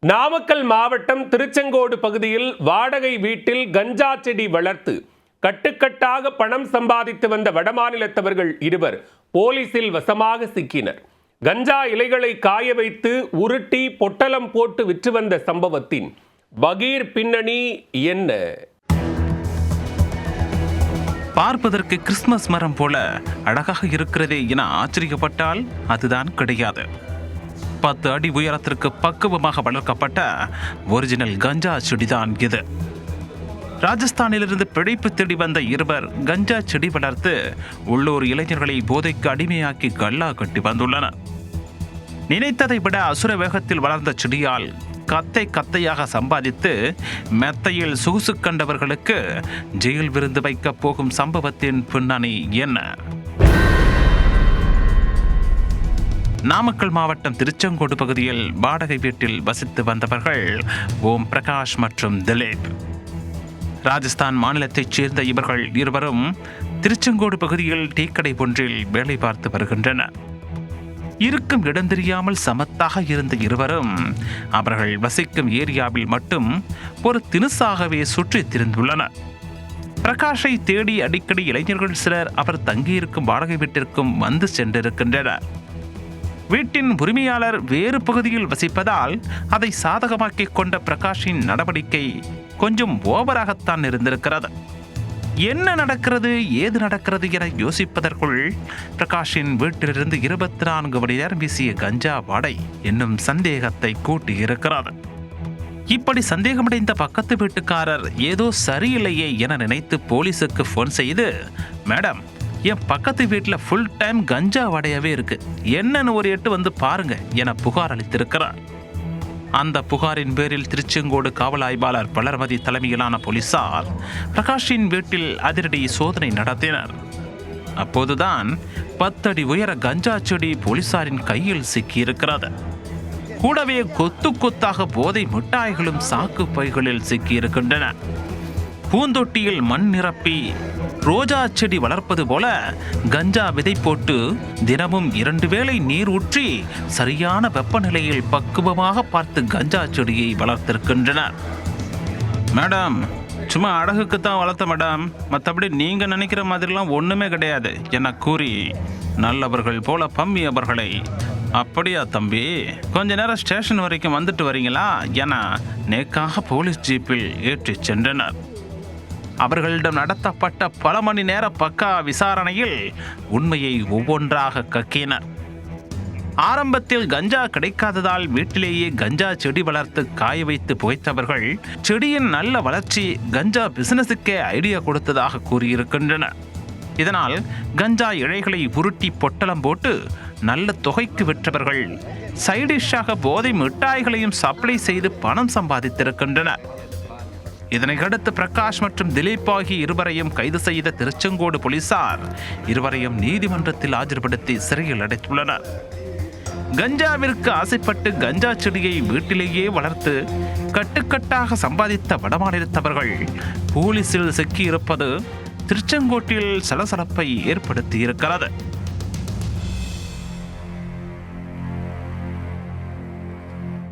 நாமக்கல் மாவட்டம் திருச்செங்கோடு பகுதியில் வாடகை வீட்டில் கஞ்சா செடி வளர்த்து கட்டுக்கட்டாக பணம் சம்பாதித்து வந்த வடமாநிலத்தவர்கள் இருவர் போலீசில் வசமாக சிக்கினர். கஞ்சா இலைகளை காய வைத்து உருட்டி பொட்டலம் போட்டு விற்று வந்த சம்பவத்தின் பகீர் பின்னணி என்ன? பார்ப்பதற்கு கிறிஸ்துமஸ் மரம் போல அழகாக இருக்கிறதே என ஆச்சரியப்பட்டால் அதுதான் கிடையாது. 10 அடி உயரத்திற்கு பக்குவமாக வளர்க்கப்பட்ட ஒரிஜினல் கஞ்சா செடிதான் இது. ராஜஸ்தானிலிருந்து பிழைப்பு தேடி வந்த இருவர் கஞ்சா செடி வளர்த்து உள்ளூர் இளைஞர்களை போதைக்கு அடிமையாக்கி கல்லா கட்டி வந்துள்ளனர். நினைத்ததை விட அசுர வேகத்தில் வளர்ந்த செடியால் கத்தை கத்தையாக சம்பாதித்து மெத்தையில் சொகுசு கண்டவர்களுக்கு ஜெயில் விருந்து வைக்கப் போகும் சம்பவத்தின் பின்னணி என்ன? நாமக்கல் மாவட்டம் திருச்செங்கோடு பகுதியில் வாடகை வீட்டில் வசித்து வந்தவர்கள் ஓம் பிரகாஷ் மற்றும் திலீப். ராஜஸ்தான் மாநிலத்தைச் சேர்ந்த இவர்கள் இருவரும் திருச்செங்கோடு பகுதியில் டீக்கடை ஒன்றில் வேலை பார்த்து வருகின்றனர். இருக்கும் இடம் தெரியாமல் சமத்தாக இருந்த இருவரும் அவர்கள் வசிக்கும் ஏரியாவில் மட்டும் ஒரு தினுசாகவே சுற்றித் திரிந்துள்ளனர். பிரகாஷை தேடி அடிக்கடி இளைஞர்கள் சிலர் அவர் தங்கியிருக்கும் வாடகை வீட்டிற்கும் வந்து சென்றிருக்கின்றனர். வீட்டின் உரிமையாளர் வேறு பகுதியில் வசிப்பதால் அதை சாதகமாக்கிக் கொண்ட பிரகாஷின் நடவடிக்கை கொஞ்சம் ஓவராகத்தான் இருந்திருக்கிறது. என்ன நடக்கிறது ஏது நடக்கிறது என யோசிப்பதற்குள் பிரகாஷின் வீட்டிலிருந்து 24 மணி நேரம் வீசிய கஞ்சா வாடை என்னும் சந்தேகத்தை கூட்டியிருக்கிறது. இப்படி சந்தேகமடைந்த பக்கத்து வீட்டுக்காரர் ஏதோ சரியில்லையே என நினைத்து போலீஸுக்கு போன் செய்து, மேடம், என் பக்கத்து வீட்டில் ஃபுல் டைம் கஞ்சா வாடையாவே இருக்கு, என்னன்னு ஒரு எட்டு வந்து பாருங்க என புகார் அளித்திருக்கிறார். அந்த புகாரின் பேரில் திருச்செங்கோடு காவல் ஆய்வாளர் வளர்மதி தலைமையிலான போலீசார் பிரகாஷின் வீட்டில் அதிரடி சோதனை நடத்தினர். அப்போதுதான் 10 அடி உயர கஞ்சா செடி போலீசாரின் கையில் சிக்கியிருக்கிறது. கூடவே கொத்து கொத்தாக போதை மிட்டாய்களும் சாக்கு பைகளில் சிக்கியிருக்கின்றன. பூந்தொட்டியில் மண் நிரப்பி ரோஜா செடி வளர்ப்பது போல கஞ்சா விதை போட்டு தினமும் 2 வேளை நீர் ஊற்றி சரியான வெப்பநிலையில் பக்குவமாக பார்த்து கஞ்சா செடியை வளர்த்திருக்கின்றனர். மேடம், சும்மா அழகுக்கு தான் வளர்த்த மேடம், மற்றபடி நீங்க நினைக்கிற மாதிரிலாம் ஒண்ணுமே கிடையாது என கூறி நல்லவர்கள் போல பம்மியவர்களை, அப்படியா தம்பி, கொஞ்ச நேரம் ஸ்டேஷன் வரைக்கும் வந்துட்டு வரீங்களா என நேக்காக போலீஸ் ஜீப்பில் ஏற்றிச் சென்றனர். அவர்களிடம் நடத்தப்பட்ட பல மணி நேர பக்கா விசாரணையில் உண்மையை ஒவ்வொன்றாக கக்கினர். ஆரம்பத்தில் கஞ்சா கிடைக்காததால் வீட்டிலேயே கஞ்சா செடி வளர்த்து காய வைத்து புகைத்தவர்கள் செடியின் நல்ல வளர்ச்சி கஞ்சா பிசினஸுக்கே ஐடியா கொடுத்ததாக கூறியிருக்கின்றனர். இதனால் கஞ்சா இழைகளை உருட்டி பொட்டலம் போட்டு நல்ல தொகைக்கு விற்றவர்கள் சைடிஷாக போதை மிட்டாய்களையும் சப்ளை செய்து பணம் சம்பாதித்திருக்கின்றனர். இதனையடுத்து பிரகாஷ் மற்றும் திலீப் ஆகிய இருவரையும் கைது செய்த திருச்செங்கோடு போலீசார் இருவரையும் நீதிமன்றத்தில் ஆஜர்படுத்தி சிறையில் அடைத்துள்ளனர். கஞ்சாவிற்கு ஆசைப்பட்டு கஞ்சா செடியை வீட்டிலேயே வளர்த்து கட்டுக்கட்டாக சம்பாதித்த வடமாநிலத்தவர்கள் போலீசில் சிக்கியிருப்பது திருச்செங்கோட்டில் சலசலப்பை ஏற்படுத்தி இருக்கிறது.